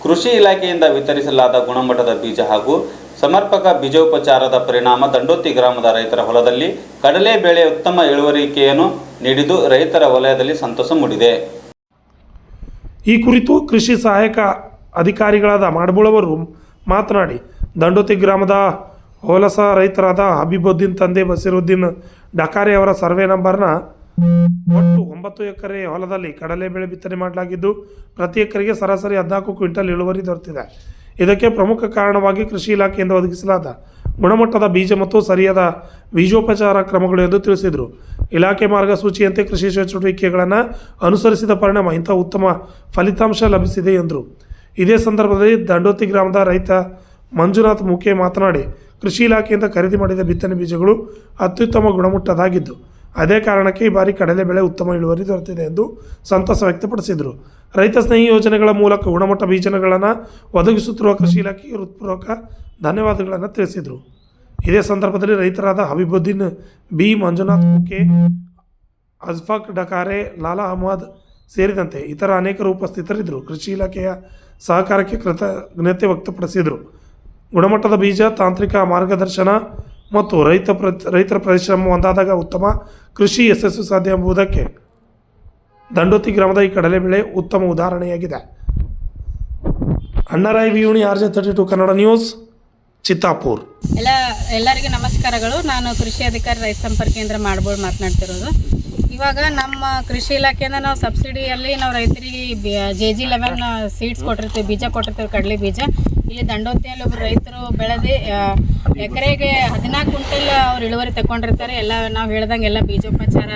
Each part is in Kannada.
ಕೃಷಿ ಇಲಾಖೆಯಿಂದ ವಿತರಿಸಲಾದ ಗುಣಮಟ್ಟದ ಬೀಜ ಹಾಗೂ ಸಮರ್ಪಕ ಬೀಜೋಪಚಾರದ ಪರಿಣಾಮ ದಂಡೋತಿ ಗ್ರಾಮದ ರೈತರ ಹೊಲದಲ್ಲಿ ಕಡಲೆ ಬೆಳೆ ಉತ್ತಮ ಇಳುವರಿಕೆಯನ್ನು ನೀಡಿದ್ದು ರೈತರ ವಲಯದಲ್ಲಿ ಸಂತಸ ಮೂಡಿದೆ. ಈ ಕುರಿತು ಕೃಷಿ ಸಹಾಯಕ ಅಧಿಕಾರಿಗಳಾದ ಮಾಡಬೂಳವರು ಮಾತನಾಡಿ, ದಂಡೋತಿ ಗ್ರಾಮದ ಹೊಲಸ ರೈತರಾದ ಹಬೀಬುದ್ದೀನ್ ತಂದೆ ಬಸೀರುದ್ದೀನ್ ಡಕಾರಿ ಅವರ ಸರ್ವೆ ನಂಬರ್ನ ಒಟ್ಟು 9 ಎಕರೆ ಹೊಲದಲ್ಲಿ ಕಡಲೆ ಬೆಳೆ ಬಿತ್ತನೆ ಮಾಡಲಾಗಿದ್ದು, ಪ್ರತಿ ಎಕರೆಗೆ ಸರಾಸರಿ 14 ಕ್ವಿಂಟಲ್ ಇಳುವರಿ ದೊರೆತಿದೆ. ಇದಕ್ಕೆ ಪ್ರಮುಖ ಕಾರಣವಾಗಿ ಕೃಷಿ ಇಲಾಖೆಯಿಂದ ಒದಗಿಸಲಾದ ಗುಣಮಟ್ಟದ ಬೀಜ ಮತ್ತು ಸರಿಯಾದ ಬೀಜೋಪಚಾರ ಕ್ರಮಗಳು ಎಂದು ತಿಳಿಸಿದರು. ಇಲಾಖೆ ಮಾರ್ಗಸೂಚಿಯಂತೆ ಕೃಷಿ ಚಟುವಟಿಕೆಗಳನ್ನು ಅನುಸರಿಸಿದ ಪರಿಣಾಮ ಇಂಥ ಉತ್ತಮ ಫಲಿತಾಂಶ ಲಭಿಸಿದೆ ಎಂದರು. ಇದೇ ಸಂದರ್ಭದಲ್ಲಿ ದಂಡೋತಿ ಗ್ರಾಮದ ರೈತ ಮಂಜುನಾಥ್ ಮುಖೆ ಮಾತನಾಡಿ, ಕೃಷಿ ಇಲಾಖೆಯಿಂದ ಖರೀದಿ ಮಾಡಿದ ಬಿತ್ತನೆ ಬೀಜಗಳು ಅತ್ಯುತ್ತಮ ಗುಣಮಟ್ಟದಾಗಿದ್ದು, ಅದೇ ಕಾರಣಕ್ಕೆ ಈ ಬಾರಿ ಕಡಲೆ ಬೆಳೆ ಉತ್ತಮ ಇಳುವರಿ ದೊರೆತಿದೆ ಎಂದು ಸಂತಸ ವ್ಯಕ್ತಪಡಿಸಿದರು. ರೈತ ಸ್ನೇಹಿ ಯೋಜನೆಗಳ ಮೂಲಕ ಗುಣಮಟ್ಟ ಬೀಜಗಳನ್ನು ಒದಗಿಸುತ್ತಿರುವ ಕೃಷಿ ಇಲಾಖೆಗೆ ಹೃತ್ಪೂರ್ವಕ ಧನ್ಯವಾದಗಳನ್ನು ತಿಳಿಸಿದರು. ಇದೇ ಸಂದರ್ಭದಲ್ಲಿ ರೈತರಾದ ಹಬೀಬುದ್ದೀನ್ ಬಿ, ಮಂಜುನಾಥ್ ಮುಖೆ, ಅಜ್ಫಾಕ್ ಡಕಾರೆ, ಲಾಲಾ ಅಹಮದ್ ಸೇರಿದಂತೆ ಇತರ ಅನೇಕರು ಉಪಸ್ಥಿತರಿದ್ದರು. ಕೃಷಿ ಇಲಾಖೆಯ ಸಹಕಾರಕ್ಕೆ ಕೃತಜ್ಞತೆ ವ್ಯಕ್ತಪಡಿಸಿದರು. ಗುಣಮಟ್ಟದ ಬೀಜ, ತಾಂತ್ರಿಕ ಮಾರ್ಗದರ್ಶನ ಮತ್ತು ರೈತರ ಪರಿಶ್ರಮ ಒಂದಾದಾಗ ಉತ್ತಮ ಕೃಷಿ ಯಶಸ್ಸು ಸಾಧ್ಯ ಎಂಬುದಕ್ಕೆ ದಂಡೋತಿ ಗ್ರಾಮದ ಈ ಕಡಲೆ ಬೆಳೆ ಉತ್ತಮ ಉದಾಹರಣೆಯಾಗಿದೆ. ಅಣ್ಣರಾಯ್ ವಿಯೂಣಿ, RJ32 ಕನ್ನಡ ನ್ಯೂಸ್, ಚಿತ್ತಾಪುರ್. ಎಲ್ಲರಿಗೂ ನಮಸ್ಕಾರಗಳು. ನಾನು ಕೃಷಿ ಅಧಿಕಾರಿ ರೈತ ಸಂಪರ್ಕ ಕೇಂದ್ರ ಮಾಡಬೋಳು ಮಾತನಾಡ್ತಿರೋದು. ಇವಾಗ ನಮ್ಮ ಕೃಷಿ ಇಲಾಖೆಯಿಂದ ನಾವು ಸಬ್ಸಿಡಿಯಲ್ಲಿ ನಾವು ರೈತರಿಗೆ JG11 ಸೀಡ್ಸ್ ಕೊಟ್ಟಿರ್ತೀವಿ, ಬೀಜ ಕೊಟ್ಟಿರ್ತೀವಿ, ಕಡಲೆ ಬೀಜ. ಇಲ್ಲಿ ದಂಡೋತಿಯಲ್ಲಿ ಒಬ್ಬರು ರೈತರು ಬೆಳೆದು ಎಕರೆಗೆ 14 ಕ್ವಿಂಟಲ್ ಅವ್ರು ಇಳುವರಿ ತಗೊಂಡಿರ್ತಾರೆ. ಎಲ್ಲ ನಾವು ಹೇಳ್ದಂಗೆ ಎಲ್ಲ ಬೀಜೋಪಚಾರ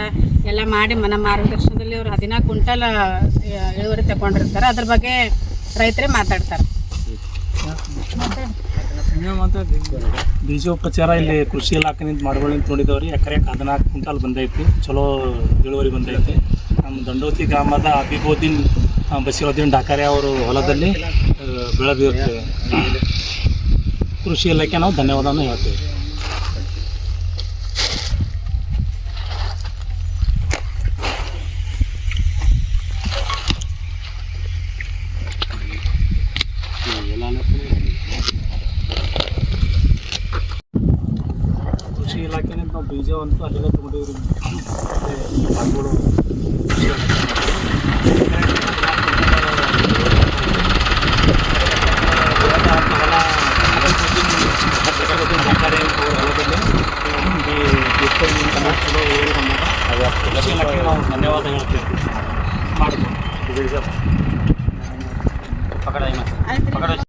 ಎಲ್ಲ ಮಾಡಿ ನಮ್ಮ ಮಾರ್ಗದರ್ಶನದಲ್ಲಿ ಅವರು 14 ಕ್ವಿಂಟಲ್ ಇಳುವರಿ ತಗೊಂಡಿರ್ತಾರೆ. ಅದ್ರ ಬಗ್ಗೆ ರೈತರೇ ಮಾತಾಡ್ತಾರೆ. ಬೀಜೋಪಚಾರ ಇಲ್ಲಿ ಕೃಷಿ ಇಲಾಖೆನಿಂದ ಮಾಡ್ಕೊಳ್ಳಿ ನೋಡಿದವ್ರಿ. ಎಕರೆಗೆ 14 ಕ್ವಿಂಟಲ್ ಬಂದೈತಿ, ಚಲೋ ಇಳುವರಿ ಬಂದೈತಿ. ನಮ್ಮ ದಂಡೋತಿ ಗ್ರಾಮದ ಹಬೀಬುದ್ದೀನ್ ಬಸೀರುದ್ದೀನ್ ಡಕಾರಿ ಅವರು ಹೊಲದಲ್ಲಿ ಬೆಳೆದಿರ್ತೇವೆ. ಕೃಷಿ ಇಲಾಖೆ ನಾವು ಧನ್ಯವಾದವನ್ನು ಹೇಳ್ತೇವೆ. ಕೃಷಿ ಇಲಾಖೆನಿಂದ ನಾವು ಬೀಜ ಅಂತೂ ಅಲ್ಲೆಲ್ಲ ತೊಗೊಂಡಿವ್ರಿ. ಹಣ್ಣುಗಳು ನಾವು ಧನ್ಯವಾದ ಹೇಳ್ತೇವೆ. ಮಾಡ್ಬೋದು